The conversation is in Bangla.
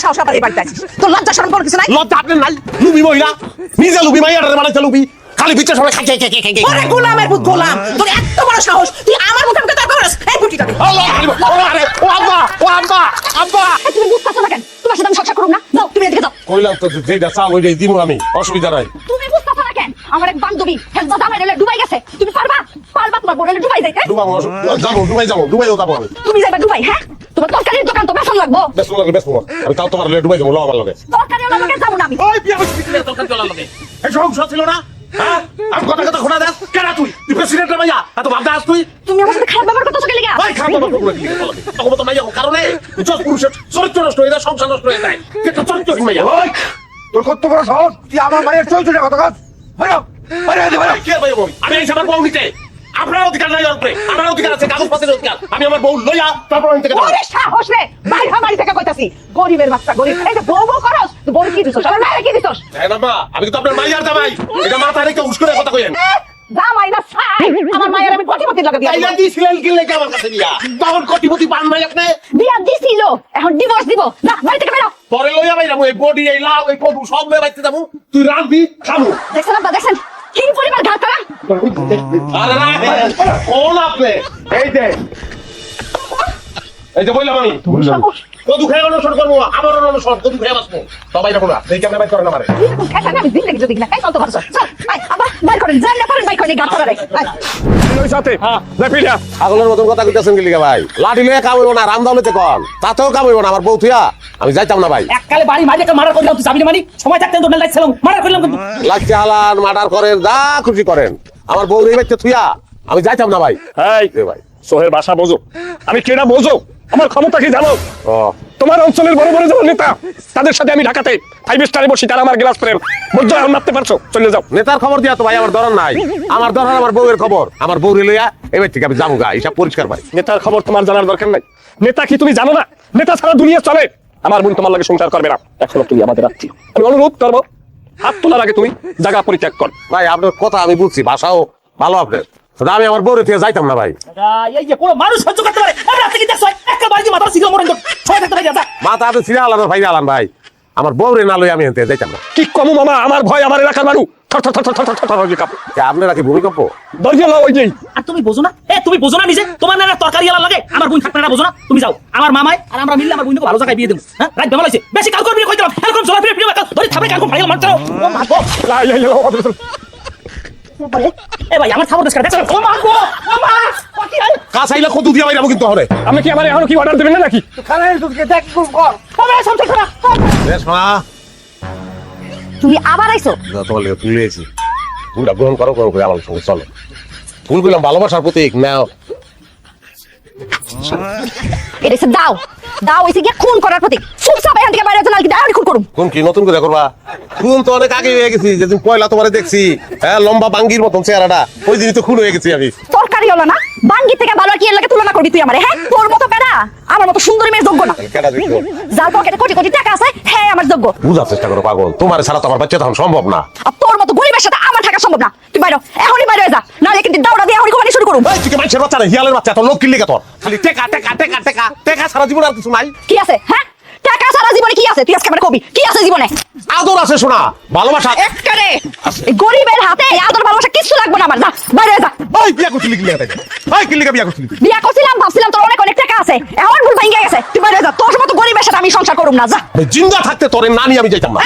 সাহস আবার এই বাড়িতে আছিস? তোর লজ্জা শরম কোনো কিছু নাই? লজ্জা আপনার নাই? লুবি মহিলা নিজে লুবি মাইয়াটারে বানাইছে লুবি, খালি বিচ্ছে সবাই খাই খাই খাই খাই খাই। ওরে গোলামের পুত গোলাম, তোর এত বড় সাহস, তুই আমার মুখে মুখে তর্ক করছিস? এই বুটিটা দে। আল্লাহ আরে ও আব্বা ও আব্বা আব্বা। তুমি বুঝতাছ না কেন? তোমার সাথে আমি সংসার করব না। যাও তুমি এদিকে যাও। কইলাম তো যেটা চাও ওইটাই দিব আমি, অসুবিধা নাই। তুমি বুঝতাছ না কেন? আমার এক বান্ধবী হেজবা দামে রেলে ডুবাই গেছে। তুমি পারবা? পারবা তোমার বোনের ডুবাই যাইতে? ডুবাবো যাবো দুবাইও যাবো আমি। তুমি যাইবা ডুবাই? হ্যাঁ, তোমার তরকারির দোকান তো বেতন লাগবো। বেশ লাগে বেশ আমি তাও তোমার ডুবাই যাবো আমার লগে। তরকারি ওলা লোকে যাবো না আমি। ওই বিয়া হইছে কি তরকারি চলার লগে? এই সমস্যা ছিল না? হ্যাঁ আমি কথা কথা খোনা দেস কেন তুই প্রেসিডেন্টের মাইয়া এত ভাবতে আস তুই? তুমি আমার সাথে খারাপ ব্যবহার করতেছো কেন? ভাই খারাপ কথা বলে কি তখন তো মাইয়া কারণে জজ পুরুষের চরিত্র নষ্ট হয়ে যায়, সংসার নষ্ট হয়ে যায়। কিন্তু চরিত্রহীন মাইয়া। ওই তোর কত বড় সাহস, তুই আমার মায়ের চলছে কথা কাজ। কে ভাই বল আমি এই আমার বউ নিতে আপনার অধিকার নাই ওর উপরে, আমার অধিকার আছে, কাগজপত্রের অধিকার। আমি আমার বউ লইয়া তারপর আমি থেকে ওরে সাহস রে, বাইরে বাড়ি থেকে কইতাছি। গরিবের বাচ্চা গরিব, এই যে বউ বউ করস, তুই বউ কি দিছস? আমার মায়ের কি দিছস? এই না মা, আমি তো আপনার মাইয়ার জামাই, এটা মাথা রেখে উস্কুরে কথা কইেন। জামাই না ছাই, আমার মায়ের আমি কোটিপতি লাগা দিয়া। তাইলা দিছিলেন কি লেগে আমার কাছে দিয়া? তখন কোটিপতি পান নাই আপনি? বিয়া দিছিল, এখন ডিভোর্স দিব। যা বাড়ি থেকে বেরো। পরে লইয়া বাইরামু এই বডি এই লাউ এই কদু সব লইয়া বাইতে যাবো, তুই রাখবি খাবো। দেখছেন আব্বা, দেখছেন কি পরিবার ঘাট করা? আরে না কোন আপনি এই যে বললাম আমি কদু খেয়ে অনুসরণ করবো, আবার অনুসরণ কদু খেয়ে বাঁচবো। সবাই রাখো না, এই কেমন বাইর করেন আমারে। এখানে আমি জিন্দগি যদি না এই চলতে পারছ। চল আয় আব্বা, বাইর করেন, যান না করেন, বাইর করেন ঘাট করা রে। ওই সাথে যাই ফিরিয়া পাগলের মতন কথা কইতাছেন কি লিগা ভাই? লাঠি লইয়া কাম হইব না, রামদাও লইতে কন, তাতেও কাম হইব না। আমার বউ থুয়া আমি যাইতাম না ভাই। এককালে বাড়ি মারি একটা মার্ডার করলাম, তুই যাবি না মানি? সময় থাকতে তো মেলা ছিলাম, মার্ডার করলাম কিন্তু। লাঠি হালান মার্ডার করেন যা খুশি করেন, আমার বউ এই বাইতে থুয়া আমি যাইতাম না ভাই। এই ভাই সোহের ভাষা বোঝো, আমি কেডা বোঝো, আমার ক্ষমতা কি জানো? ও তোমার অঞ্চলের বড় বড় যারা নেতা, তাদের সাথে আমি ঢাকাতে 5 স্টারে বসি, তারা আমার গ্লাস প্রেম বুঝছো, এখন মারতে পারছো, চলে যাও। নেতার খবর দিয়া তো ভাই আমার দরকার নাই, আমার দরকার আমার বউয়ের খবর। আমার বউ লইয়া এবার থেকে আমি যাবো গা, হিসাব পরিষ্কার ভাই। নেতার খবর তোমার জানার দরকার নাই। নেতা কি তুমি জানো না? নেতা ছাড়া দুনিয়া চলে। আমার বোন তোমার লাগে সংসার করবে না, এখনো তুমি আমাদের আত্মীয়। আমি অনুরোধ করবো, হাত তোলার আগে তুমি জায়গা পরিত্যাগ কর। ভাই আপনার কথা আমি বুঝছি, ভাষাও ভালো আপনার, আমি আমার বউরে থেকে যাইতাম না ভাই। এই যে কোনো মানুষ সহ্য করতে পারে? আমরা আজকে দেখছো একটা বাড়ি মাথা সিগা মরেন তো ছয় থাকতে ভাই যা। মাথা আপনি ছিঁড়ে আলান ভাই, আলান ভাই, আমার বউরে না লই আমি এনতে যাইতাম না। কি কমু মামা, আমার ভয় আমার এলাকার মানুষ থর থর থর থর থর থর থর কাঁপে। আপনারা কি ভূমিকম্প? দরজা লাও ওই যে। আর তুমি বোঝো না? তুমি বোঝো না নিজে? তোমার না তরকারি আলা লাগে, আমার বোন থাকতে না বোঝো না? তুমি যাও, আমার মামাই আর আমরা মিললে আমার বোনকে ভালো জায়গায় বিয়ে দেব। হ্যাঁ রাত বেলা হইছে, বেশি কাল করবি কই দিলাম, এরকম চলা ফিরে ফিরে ধরে থামে কাল ফাইল মারতে ও মাগো। এ ভাই আমার থামো দেশকা দেখছো? ও মাগো ও মা কি আই কাছাইলে কত দিয়া বাইরাবো কিন্তু হরে। আপনি কি আমার এখনো কি অর্ডার দেবেন না নাকি? খানা তোকে দেখ কর ওরে সামনে খড়া। বেশ মা তুমি আবার আইছো? তোমার লেগে তুলে এসেছি, ফুলটা গ্রহণ করো করো করে আমার সঙ্গে চলো। ফুল গুলাম ভালোবাসার প্রতীক নাও। এটা হচ্ছে দাও, দাও হইছে গিয়া খুন করার প্রতীক। চুপচাপ এখান থেকে বাইরে চলে কি দাও খুন করুম। কোন কি নতুন করে করবা? খুন তো অনেক আগে হয়ে গেছি, যেদিন পয়লা তোমারে দেখছি, হ্যাঁ লম্বা বাঙ্গির মতন চেহারাটা, ওই দিনই তো খুন হয়ে গেছি আমি। তরকারি হলো না, বাঙ্গি থেকে ভালো আর কি এর লাগে তুলনা করবি তুই আমারে? হ্যাঁ তোর মতো পেড়া আমার মতো সুন্দরী মেয়ের যোগ্য না। কেডা দেখো যার পকেটে কোটি কোটি টাকা আছে হ্যাঁ আমার যোগ্য। বুঝার চেষ্টা করো পাগল, তোমার ছাড়া তো আমার বাচ্চা তখন সম্ভব না। আর তোর মতো গরিবের সাথে আমার থাকা সম্ভব না। তুই বাইরে এখনই বাইরে যা, নাহলে কিন্তু দাউড়া দিয়ে এখনই কোপানি শুরু করুম। এই তুই কি মানুষের বাচ্চা না, হিয়ালের বাচ্চা? তোর লোক কিনলে কে তোর? খালি টেকা টেকা টেকা টেকা টেকা সারা জীবন আর কিছু নাই? কি আছে? হ্যাঁ টাকা সারা জীবনে কি আছে? তুই আজকে আমার কবি কি আছে জীবনে? আদর আছে শোনা, ভালোবাসা একবারে এই গরিবের হাতে এই আদর ভালোবাসা কিছু লাগবে না আমার। যা বাইরে যা। ওই বিয়া করছিলি কি লেগে? ওই কি লেগে বিয়া করছিলি? বিয়া করছিলাম, ভাবছিলাম তোর অনেক অনেক টাকা আছে, এখন ভুল ভেঙে গেছে। তুই বাইরে যা, তোর মতো গরিবের সাথে আমি সংসার করুম না। যা জিন্দা থাকতে তোরে নানি আমি যাইতাম না।